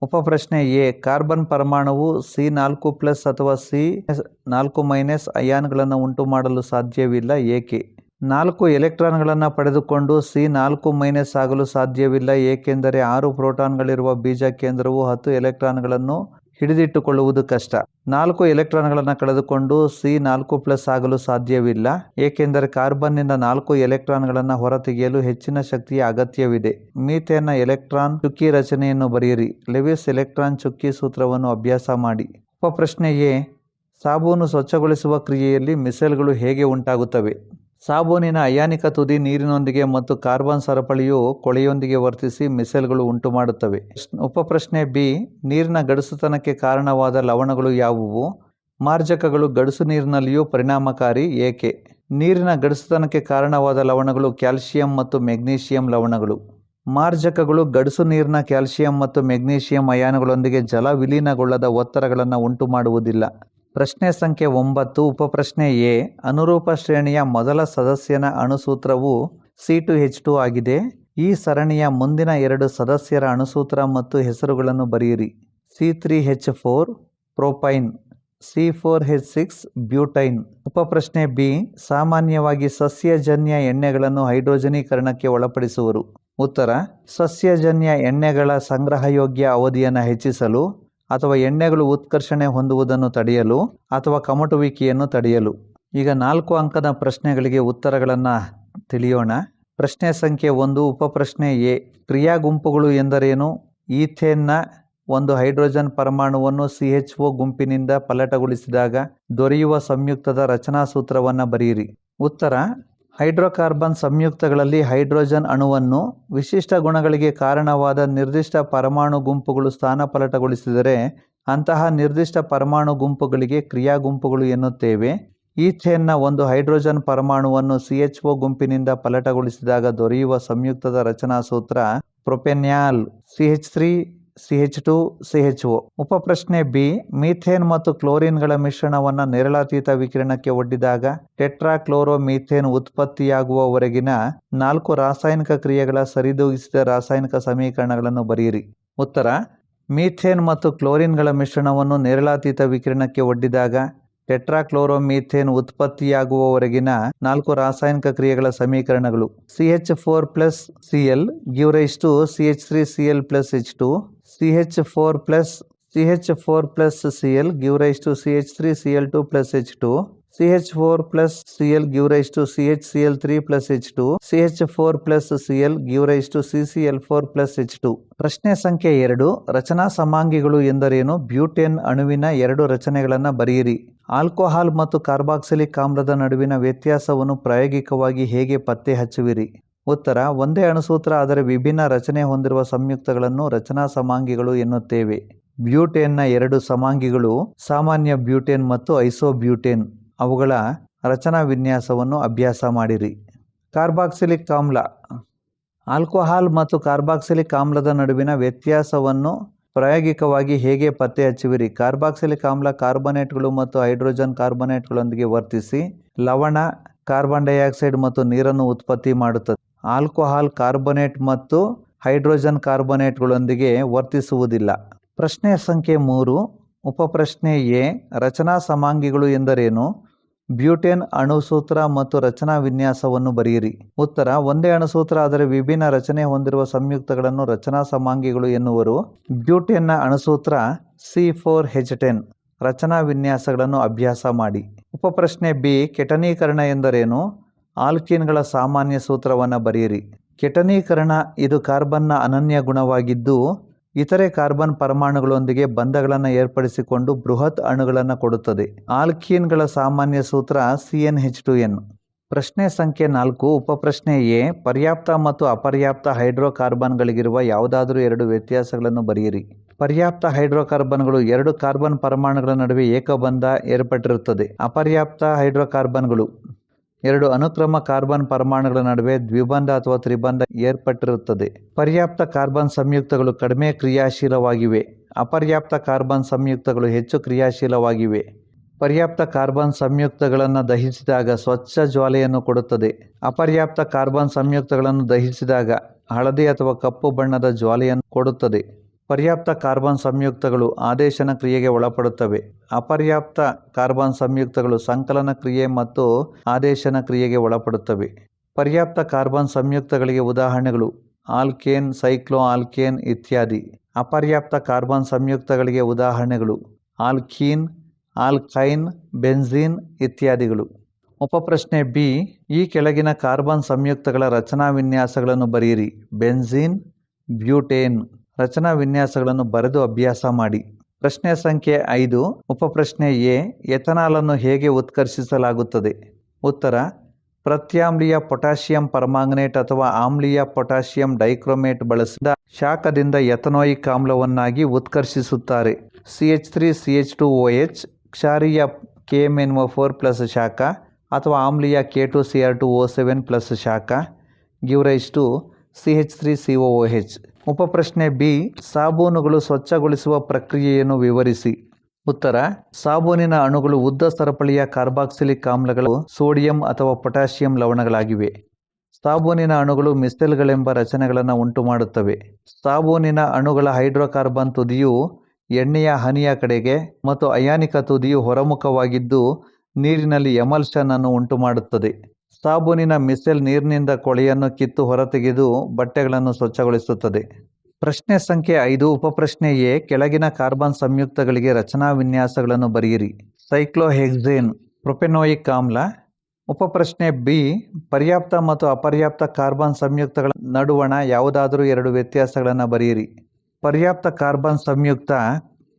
ಉಪಪ್ರಶ್ನೆ ಎ. ಕಾರ್ಬನ್ ಪರಮಾಣುವು C4+ ಅಥವಾ C4- ಅಯಾನ್ಗಳನ್ನು ಉಂಟು ಮಾಡಲು ಸಾಧ್ಯವಿಲ್ಲ, ಏಕೆ? 4 ಎಲೆಕ್ಟ್ರಾನ್ಗಳನ್ನು ಪಡೆದುಕೊಂಡು C4- ಆಗಲು ಸಾಧ್ಯವಿಲ್ಲ, ಏಕೆಂದರೆ 6 ಪ್ರೋಟಾನ್ಗಳಿರುವ ಬೀಜ ಕೇಂದ್ರವು 10 ಎಲೆಕ್ಟ್ರಾನ್ಗಳನ್ನು ಹಿಡಿದಿಟ್ಟುಕೊಳ್ಳುವುದು ಕಷ್ಟ. 4 ಎಲೆಕ್ಟ್ರಾನ್ಗಳನ್ನು ಕಳೆದುಕೊಂಡು C4+ ಆಗಲು ಸಾಧ್ಯವಿಲ್ಲ, ಏಕೆಂದರೆ ಕಾರ್ಬನ್ನಿಂದ 4 ಎಲೆಕ್ಟ್ರಾನ್ಗಳನ್ನು ಹೊರತೆಗೆಯಲು ಹೆಚ್ಚಿನ ಶಕ್ತಿಯ ಅಗತ್ಯವಿದೆ. ಮೀಥೇನ್ನ ಎಲೆಕ್ಟ್ರಾನ್ ಚುಕ್ಕಿ ರಚನೆಯನ್ನು ಬರೆಯಿರಿ. ಲೆವಿಸ್ ಎಲೆಕ್ಟ್ರಾನ್ ಚುಕ್ಕಿ ಸೂತ್ರವನ್ನು ಅಭ್ಯಾಸ ಮಾಡಿ. ಉಪಪ್ರಶ್ನೆ ಎ. ಸಾಬೂನು ಸ್ವಚ್ಛಗೊಳಿಸುವ ಕ್ರಿಯೆಯಲ್ಲಿ ಮಿಸೆಲ್ಗಳು ಹೇಗೆ ಉಂಟಾಗುತ್ತವೆ? ಸಾಬೂನಿನ ಅಯಾನಿಕ ತುದಿ ನೀರಿನೊಂದಿಗೆ ಮತ್ತು ಕಾರ್ಬನ್ ಸರಪಳಿಯು ಕೊಳೆಯೊಂದಿಗೆ ವರ್ತಿಸಿ ಮಿಸೆಲ್ಗಳು ಉಂಟುಮಾಡುತ್ತವೆ. ಉಪಪ್ರಶ್ನೆ ಬಿ. ನೀರಿನ ಗಡಸುತನಕ್ಕೆ ಕಾರಣವಾದ ಲವಣಗಳು ಯಾವುವು? ಮಾರ್ಜಕಗಳು ಗಡಸು ನೀರಿನಲ್ಲಿಯೂ ಪರಿಣಾಮಕಾರಿ, ಏಕೆ? ನೀರಿನ ಗಡಸುತನಕ್ಕೆ ಕಾರಣವಾದ ಲವಣಗಳು ಕ್ಯಾಲ್ಸಿಯಂ ಮತ್ತು ಮೆಗ್ನೀಷಿಯಂ ಲವಣಗಳು. ಮಾರ್ಜಕಗಳು ಗಡಸು ನೀರಿನ ಕ್ಯಾಲ್ಸಿಯಂ ಮತ್ತು ಮೆಗ್ನೀಷಿಯಂ ಅಯಾನುಗಳೊಂದಿಗೆ ಜಲ ವಿಲೀನಗೊಳ್ಳದ ಒತ್ತಡಗಳನ್ನು ಉಂಟು ಮಾಡುವುದಿಲ್ಲ. ಪ್ರಶ್ನೆ ಸಂಖ್ಯೆ 9. ಉಪಪ್ರಶ್ನೆ ಎ. ಅನುರೂಪ ಶ್ರೇಣಿಯ ಮೊದಲ ಸದಸ್ಯನ ಅಣುಸೂತ್ರವು C2H2 ಆಗಿದೆ. ಈ ಸರಣಿಯ ಮುಂದಿನ 2 ಸದಸ್ಯರ ಅಣುಸೂತ್ರ ಮತ್ತು ಹೆಸರುಗಳನ್ನು ಬರೆಯಿರಿ. C3H4 ಪ್ರೊಪೈನ್, C4H6 butyne. ಉಪಪ್ರಶ್ನೆ ಬಿ. ಸಾಮಾನ್ಯವಾಗಿ ಸಸ್ಯಜನ್ಯ ಎಣ್ಣೆಗಳನ್ನು ಹೈಡ್ರೋಜನೀಕರಣಕ್ಕೆ ಒಳಪಡಿಸುವರು. ಉತ್ತರ: ಸಸ್ಯಜನ್ಯ ಎಣ್ಣೆಗಳ ಸಂಗ್ರಹಯೋಗ್ಯ ಅವಧಿಯನ್ನು ಹೆಚ್ಚಿಸಲು, ಅಥವಾ ಎಣ್ಣೆಗಳು ಉತ್ಕರ್ಷಣೆ ಹೊಂದುವುದನ್ನು ತಡೆಯಲು, ಅಥವಾ ಕಮಟುವಿಕೆಯನ್ನು ತಡೆಯಲು. ಈಗ 4 ಅಂಕದ ಪ್ರಶ್ನೆಗಳಿಗೆ ಉತ್ತರಗಳನ್ನು ತಿಳಿಯೋಣ. ಪ್ರಶ್ನೆ ಸಂಖ್ಯೆ 1. ಉಪಪ್ರಶ್ನೆ ಎ. ಕ್ರಿಯಾ ಗುಂಪುಗಳು ಎಂದರೇನು? ಈಥೇನ್ನ ಒಂದು ಹೈಡ್ರೋಜನ್ ಪರಮಾಣುವನ್ನು CHO ಗುಂಪಿನಿಂದ ಪಲ್ಲಟಗೊಳಿಸಿದಾಗ ದೊರೆಯುವ ಸಂಯುಕ್ತದ ರಚನಾ ಸೂತ್ರವನ್ನು ಬರೆಯಿರಿ. ಉತ್ತರ: ಹೈಡ್ರೋಕಾರ್ಬನ್ ಸಂಯುಕ್ತಗಳಲ್ಲಿ ಹೈಡ್ರೋಜನ್ ಅಣುವನ್ನು ವಿಶಿಷ್ಟ ಗುಣಗಳಿಗೆ ಕಾರಣವಾದ ನಿರ್ದಿಷ್ಟ ಪರಮಾಣು ಗುಂಪುಗಳು ಸ್ಥಾನಪಲ್ಲಟಗೊಳಿಸಿದರೆ ಅಂತಹ ನಿರ್ದಿಷ್ಟ ಪರಮಾಣು ಗುಂಪುಗಳಿಗೆ ಕ್ರಿಯಾ ಗುಂಪುಗಳು ಎನ್ನುತ್ತೇವೆ. ಈಥೇನ್ನ ಒಂದು ಹೈಡ್ರೋಜನ್ ಪರಮಾಣುವನ್ನು CHO ಗುಂಪಿನಿಂದ ಪಲ್ಲಟಗೊಳಿಸಿದಾಗ ದೊರೆಯುವ ಸಂಯುಕ್ತದ ರಚನಾ ಸೂತ್ರ ಪ್ರೊಪೆನ್ಯಾಲ್, CH3 CH2 CHO. ಉಪಪ್ರಶ್ನೆ ಬಿ. ಮೀಥೇನ್ ಮತ್ತು ಕ್ಲೋರಿನ್ಗಳ ಮಿಶ್ರಣವನ್ನು ನೇರಳಾತೀತ ವಿಕಿರಣಕ್ಕೆ ಒಡ್ಡಿದಾಗ ಟೆಟ್ರಾಕ್ಲೋರೋಮೀಥೇನ್ ಉತ್ಪತ್ತಿಯಾಗುವವರೆಗಿನ 4 ರಾಸಾಯನಿಕ ಕ್ರಿಯೆಗಳ ಸರಿದೂಗಿಸಿದ ರಾಸಾಯನಿಕ ಸಮೀಕರಣಗಳನ್ನು ಬರೆಯಿರಿ. ಉತ್ತರ: ಮೀಥೇನ್ ಮತ್ತು ಕ್ಲೋರಿನ್ಗಳ ಮಿಶ್ರಣವನ್ನು ನೇರಳಾತೀತ ವಿಕಿರಣಕ್ಕೆ ಒಡ್ಡಿದಾಗ ಟೆಟ್ರಾಕ್ಲೋರೋಮೀಥೇನ್ ಉತ್ಪತ್ತಿಯಾಗುವವರೆಗಿನ 4 ರಾಸಾಯನಿಕ ಕ್ರಿಯೆಗಳ ಸಮೀಕರಣಗಳು: CH4+Cl give rise to CH3Cl+H2, CH4+Cl give rise to CH3Cl2+H2, CH4+Cl give rise to CHCl3+H2, CH4+Cl give rise to CCl4+H2. ಪ್ರಶ್ನೆ ಸಂಖ್ಯೆ 2. ರಚನಾ ಸಮಾಂಗಿಗಳು ಎಂದರೇನು? ಬ್ಯೂಟೇನ್ ಅಣುವಿನ 2 ರಚನೆಗಳನ್ನು ಬರೆಯಿರಿ. ಆಲ್ಕೋಹಾಲ್ ಮತ್ತು ಕಾರ್ಬಾಕ್ಸಿಲಿಕ್ ಆಮ್ಲದ ನಡುವಿನ ವ್ಯತ್ಯಾಸವನ್ನು ಪ್ರಾಯೋಗಿಕವಾಗಿ ಹೇಗೆ ಪತ್ತೆ ಹಚ್ಚುವಿರಿ? ಉತ್ತರ: ಒಂದೇ ಅಣುಸೂತ್ರ ಆದರೆ ವಿಭಿನ್ನ ರಚನೆ ಹೊಂದಿರುವ ಸಂಯುಕ್ತಗಳನ್ನು ರಚನಾ ಸಮಾಂಗಿಗಳು ಎನ್ನುತ್ತೇವೆ. ಬ್ಯೂಟೇನ್ನ 2 ಸಮಾಂಗಿಗಳು ಸಾಮಾನ್ಯ ಬ್ಯೂಟೇನ್ ಮತ್ತು ಐಸೋಬ್ಯೂಟೇನ್. ಅವುಗಳ ರಚನಾ ವಿನ್ಯಾಸವನ್ನು ಅಭ್ಯಾಸ ಮಾಡಿರಿ. ಕಾರ್ಬಾಕ್ಸಿಲಿಕ್ ಆಮ್ಲ. ಆಲ್ಕೋಹಾಲ್ ಮತ್ತು ಕಾರ್ಬಾಕ್ಸಿಲಿಕ್ ಆಮ್ಲದ ನಡುವಿನ ವ್ಯತ್ಯಾಸವನ್ನು ಪ್ರಾಯೋಗಿಕವಾಗಿ ಹೇಗೆ ಪತ್ತೆ ಹಚ್ಚುವಿರಿ? ಕಾರ್ಬಾಕ್ಸಿಲಿಕ್ ಆಮ್ಲ ಕಾರ್ಬೊನೇಟ್ಗಳು ಮತ್ತು ಹೈಡ್ರೋಜನ್ ಕಾರ್ಬೊನೇಟ್ಗಳೊಂದಿಗೆ ವರ್ತಿಸಿ ಲವಣ, ಕಾರ್ಬನ್ ಡೈಆಕ್ಸೈಡ್ ಮತ್ತು ನೀರನ್ನು ಉತ್ಪತ್ತಿ ಮಾಡುತ್ತದೆ. ಆಲ್ಕೋಹಾಲ್ ಕಾರ್ಬೊನೇಟ್ ಮತ್ತು ಹೈಡ್ರೋಜನ್ ಕಾರ್ಬೊನೇಟ್ಗಳೊಂದಿಗೆ ವರ್ತಿಸುವುದಿಲ್ಲ. ಪ್ರಶ್ನೆ ಸಂಖ್ಯೆ 3. ಉಪಪ್ರಶ್ನೆ ಎ. ರಚನಾ ಸಮಾಂಗಿಗಳು ಎಂದರೇನು? ಬ್ಯೂಟೇನ್ ಅಣುಸೂತ್ರ ಮತ್ತು ರಚನಾ ವಿನ್ಯಾಸವನ್ನು ಬರೆಯಿರಿ. ಉತ್ತರ: ಒಂದೇ ಅಣುಸೂತ್ರ ಆದರೆ ವಿಭಿನ್ನ ರಚನೆ ಹೊಂದಿರುವ ಸಂಯುಕ್ತಗಳನ್ನು ರಚನಾ ಸಮಾಂಗಿಗಳು ಎನ್ನುವರು. ಬ್ಯೂಟೇನ್ನ ಅಣುಸೂತ್ರ C4H10. ರಚನಾ ವಿನ್ಯಾಸಗಳನ್ನು ಅಭ್ಯಾಸ ಮಾಡಿ. ಉಪಪ್ರಶ್ನೆ ಬಿ. ಕೆಟನೀಕರಣ ಎಂದರೇನು? ಆಲ್ಕೀನ್ಗಳ ಸಾಮಾನ್ಯ ಸೂತ್ರವನ್ನು ಬರೆಯಿರಿ. ಕೆಟನೀಕರಣ ಇದು ಕಾರ್ಬನ್ನ ಅನನ್ಯ ಗುಣವಾಗಿದ್ದು ಇತರೆ ಕಾರ್ಬನ್ ಪರಮಾಣುಗಳೊಂದಿಗೆ ಬಂಧಗಳನ್ನು ಏರ್ಪಡಿಸಿಕೊಂಡು ಬೃಹತ್ ಅಣುಗಳನ್ನು ಕೊಡುತ್ತದೆ. ಆಲ್ಕೀನ್ಗಳ ಸಾಮಾನ್ಯ ಸೂತ್ರ CnH2n. ಪ್ರಶ್ನೆ ಸಂಖ್ಯೆ 4. ಉಪಪ್ರಶ್ನೆ ಎ. ಪರ್ಯಾಪ್ತ ಮತ್ತು ಅಪರ್ಯಾಪ್ತ ಹೈಡ್ರೋಕಾರ್ಬನ್ಗಳಿಗಿರುವ ಯಾವುದಾದರೂ 2 ವ್ಯತ್ಯಾಸಗಳನ್ನು ಬರೆಯಿರಿ. ಪರ್ಯಾಪ್ತ ಹೈಡ್ರೋಕಾರ್ಬನ್ಗಳು 2 ಕಾರ್ಬನ್ ಪರಮಾಣುಗಳ ನಡುವೆ ಏಕಬಂಧ ಏರ್ಪಟ್ಟಿರುತ್ತದೆ. ಅಪರ್ಯಾಪ್ತ ಹೈಡ್ರೋಕಾರ್ಬನ್ಗಳು 2 ಅನುಕ್ರಮ ಕಾರ್ಬನ್ ಪರಮಾಣುಗಳ ನಡುವೆ ದ್ವಿಬಂಧ ಅಥವಾ ತ್ರಿಬಂಧ ಏರ್ಪಟ್ಟಿರುತ್ತದೆ. ಪರ್ಯಾಪ್ತ ಕಾರ್ಬನ್ ಸಂಯುಕ್ತಗಳು ಕಡಿಮೆ ಕ್ರಿಯಾಶೀಲವಾಗಿವೆ. ಅಪರ್ಯಾಪ್ತ ಕಾರ್ಬನ್ ಸಂಯುಕ್ತಗಳು ಹೆಚ್ಚು ಕ್ರಿಯಾಶೀಲವಾಗಿವೆ. ಪರ್ಯಾಪ್ತ ಕಾರ್ಬನ್ ಸಂಯುಕ್ತಗಳನ್ನು ದಹಿಸಿದಾಗ ಸ್ವಚ್ಛ ಜ್ವಾಲೆಯನ್ನು ಕೊಡುತ್ತದೆ. ಅಪರ್ಯಾಪ್ತ ಕಾರ್ಬನ್ ಸಂಯುಕ್ತಗಳನ್ನು ದಹಿಸಿದಾಗ ಹಳದಿ ಅಥವಾ ಕಪ್ಪು ಬಣ್ಣದ ಜ್ವಾಲೆಯನ್ನು ಕೊಡುತ್ತದೆ. ಪರ್ಯಾಪ್ತ ಕಾರ್ಬನ್ ಸಂಯುಕ್ತಗಳು ಆದೇಶನ ಕ್ರಿಯೆಗೆ ಒಳಪಡುತ್ತವೆ. ಅಪರ್ಯಾಪ್ತ ಕಾರ್ಬನ್ ಸಂಯುಕ್ತಗಳು ಸಂಕಲನ ಕ್ರಿಯೆ ಮತ್ತು ಆದೇಶನ ಕ್ರಿಯೆಗೆ ಒಳಪಡುತ್ತವೆ. ಪರ್ಯಾಪ್ತ ಕಾರ್ಬನ್ ಸಂಯುಕ್ತಗಳಿಗೆ ಉದಾಹರಣೆಗಳು ಆಲ್ಕೇನ್, ಸೈಕ್ಲೋ ಆಲ್ಕೇನ್ ಇತ್ಯಾದಿ. ಅಪರ್ಯಾಪ್ತ ಕಾರ್ಬನ್ ಸಂಯುಕ್ತಗಳಿಗೆ ಉದಾಹರಣೆಗಳು ಆಲ್ಕೀನ್, ಆಲ್ಕೈನ್, ಬೆನ್ಝೀನ್ ಇತ್ಯಾದಿಗಳು. ಉಪಪ್ರಶ್ನೆ ಬಿ, ಈ ಕೆಳಗಿನ ಕಾರ್ಬನ್ ಸಂಯುಕ್ತಗಳ ರಚನಾ ವಿನ್ಯಾಸಗಳನ್ನು ಬರೆಯಿರಿ. Benzene, butane. ರಚನಾ ವಿನ್ಯಾಸಗಳನ್ನು ಬರೆದು ಅಭ್ಯಾಸ ಮಾಡಿ. ಪ್ರಶ್ನೆ ಸಂಖ್ಯೆ 5. ಉಪಪ್ರಶ್ನೆ ಎ, ಎಥನಾಲನ್ನು ಹೇಗೆ ಉತ್ಕರ್ಷಿಸಲಾಗುತ್ತದೆ? ಉತ್ತರ: ಪ್ರತ್ಯಾಮ್ಲೀಯ ಪೊಟ್ಯಾಷಿಯಂ ಪರ್ಮಾಂಗನೇಟ್ ಅಥವಾ ಆಮ್ಲೀಯ ಪೊಟ್ಯಾಷಿಯಂ ಡೈಕ್ರೋಮೇಟ್ ಬಳಸಿದ ಶಾಖದಿಂದ ಎಥನೋಯಿಕ್ ಆಮ್ಲವನ್ನಾಗಿ ಉತ್ಕರ್ಷಿಸುತ್ತಾರೆ. CH3CH2OH, ಕ್ಷಾರೀಯ KMnO4+ ಶಾಖ ಅಥವಾ ಆಮ್ಲೀಯ K2Cr2O7+ ಶಾಖ ಗಿವ್ ರೈಸ್ ಟು CH3COOH. ಉಪಪ್ರಶ್ನೆ ಬಿ, ಸಾಬೂನುಗಳು ಸ್ವಚ್ಛಗೊಳಿಸುವ ಪ್ರಕ್ರಿಯೆಯನ್ನು ವಿವರಿಸಿ. ಉತ್ತರ: ಸಾಬೂನಿನ ಅಣುಗಳು ಉದ್ದ ಸರಪಳಿಯ ಕಾರ್ಬಾಕ್ಸಿಲಿಕ್ ಆಮ್ಲಗಳು, ಸೋಡಿಯಂ ಅಥವಾ ಪೊಟ್ಯಾಷಿಯಂ ಲವಣಗಳಾಗಿವೆ. ಸಾಬೂನಿನ ಅಣುಗಳು ಮಿಸೆಲ್ಗಳೆಂಬ ರಚನೆಗಳನ್ನು ಉಂಟುಮಾಡುತ್ತವೆ. ಸಾಬೂನಿನ ಅಣುಗಳ ಹೈಡ್ರೋಕಾರ್ಬನ್ ತುದಿಯು ಎಣ್ಣೆಯ ಹನಿಯ ಕಡೆಗೆ ಮತ್ತು ಅಯಾನಿಕ ತುದಿಯು ಹೊರಮುಖವಾಗಿದ್ದು ನೀರಿನಲ್ಲಿ ಎಮಲ್ಷನ್ ಅನ್ನು ಉಂಟುಮಾಡುತ್ತದೆ. ಸಾಬೂನಿನ ಮಿಸೆಲ್ ನೀರಿನಿಂದ ಕೊಳೆಯನ್ನು ಕಿತ್ತು ಹೊರತೆಗೆದು ಬಟ್ಟೆಗಳನ್ನು ಸ್ವಚ್ಛಗೊಳಿಸುತ್ತದೆ. ಪ್ರಶ್ನೆ ಸಂಖ್ಯೆ 5. ಉಪಪ್ರಶ್ನೆ ಎ, ಕೆಳಗಿನ ಕಾರ್ಬನ್ ಸಂಯುಕ್ತಗಳಿಗೆ ರಚನಾ ವಿನ್ಯಾಸಗಳನ್ನು ಬರೆಯಿರಿ. ಸೈಕ್ಲೋಹೆಕ್ಸೇನ್ ಪ್ರೊಪೆನೋಯಿಕ್ ಆಮ್ಲ. ಉಪಪ್ರಶ್ನೆ ಬಿ, ಪರ್ಯಾಪ್ತ ಮತ್ತು ಅಪರ್ಯಾಪ್ತ ಕಾರ್ಬನ್ ಸಂಯುಕ್ತಗಳ ನಡುವಣ ಯಾವುದಾದರೂ 2 ವ್ಯತ್ಯಾಸಗಳನ್ನು ಬರೆಯಿರಿ. ಪರ್ಯಾಪ್ತ ಕಾರ್ಬನ್ ಸಂಯುಕ್ತ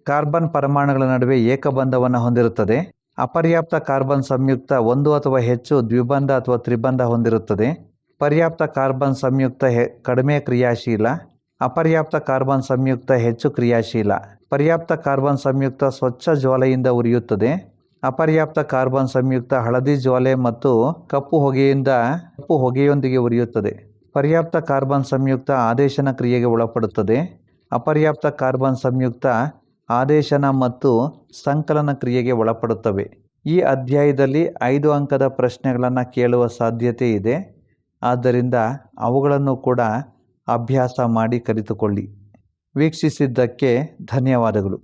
ಕಾರ್ಬನ್ ಪರಮಾಣುಗಳ ನಡುವೆ ಏಕಬಂಧವನ್ನು ಹೊಂದಿರುತ್ತದೆ. ಅಪರ್ಯಾಪ್ತ ಕಾರ್ಬನ್ ಸಂಯುಕ್ತ 1 ಅಥವಾ ಹೆಚ್ಚು ದ್ವಿಬಂಧ ಅಥವಾ ತ್ರಿಬಂಧ ಹೊಂದಿರುತ್ತದೆ. ಪರ್ಯಾಪ್ತ ಕಾರ್ಬನ್ ಸಂಯುಕ್ತ ಕಡಿಮೆ ಕ್ರಿಯಾಶೀಲ. ಅಪರ್ಯಾಪ್ತ ಕಾರ್ಬನ್ ಸಂಯುಕ್ತ ಹೆಚ್ಚು ಕ್ರಿಯಾಶೀಲ. ಪರ್ಯಾಪ್ತ ಕಾರ್ಬನ್ ಸಂಯುಕ್ತ ಸ್ವಚ್ಛ ಜ್ವಾಲೆಯಿಂದ ಉರಿಯುತ್ತದೆ. ಅಪರ್ಯಾಪ್ತ ಕಾರ್ಬನ್ ಸಂಯುಕ್ತ ಹಳದಿ ಜ್ವಾಲೆ ಮತ್ತು ಕಪ್ಪು ಹೊಗೆಯೊಂದಿಗೆ ಉರಿಯುತ್ತದೆ. ಪರ್ಯಾಪ್ತ ಕಾರ್ಬನ್ ಸಂಯುಕ್ತ ಆದೇಶನ ಕ್ರಿಯೆಗೆ ಒಳಪಡುತ್ತದೆ. ಅಪರ್ಯಾಪ್ತ ಕಾರ್ಬನ್ ಸಂಯುಕ್ತ ಆದೇಶನ ಮತ್ತು ಸಂಕಲನ ಕ್ರಿಯೆಗೆ ಒಳಪಡುತ್ತವೆ. ಈ ಅಧ್ಯಾಯದಲ್ಲಿ 5 ಅಂಕದ ಪ್ರಶ್ನೆಗಳನ್ನು ಕೇಳುವ ಸಾಧ್ಯತೆ ಇದೆ. ಆದ್ದರಿಂದ ಅವುಗಳನ್ನು ಕೂಡ ಅಭ್ಯಾಸ ಮಾಡಿ ಕಲಿತುಕೊಳ್ಳಿ. ವೀಕ್ಷಿಸಿದ್ದಕ್ಕೆ ಧನ್ಯವಾದಗಳು.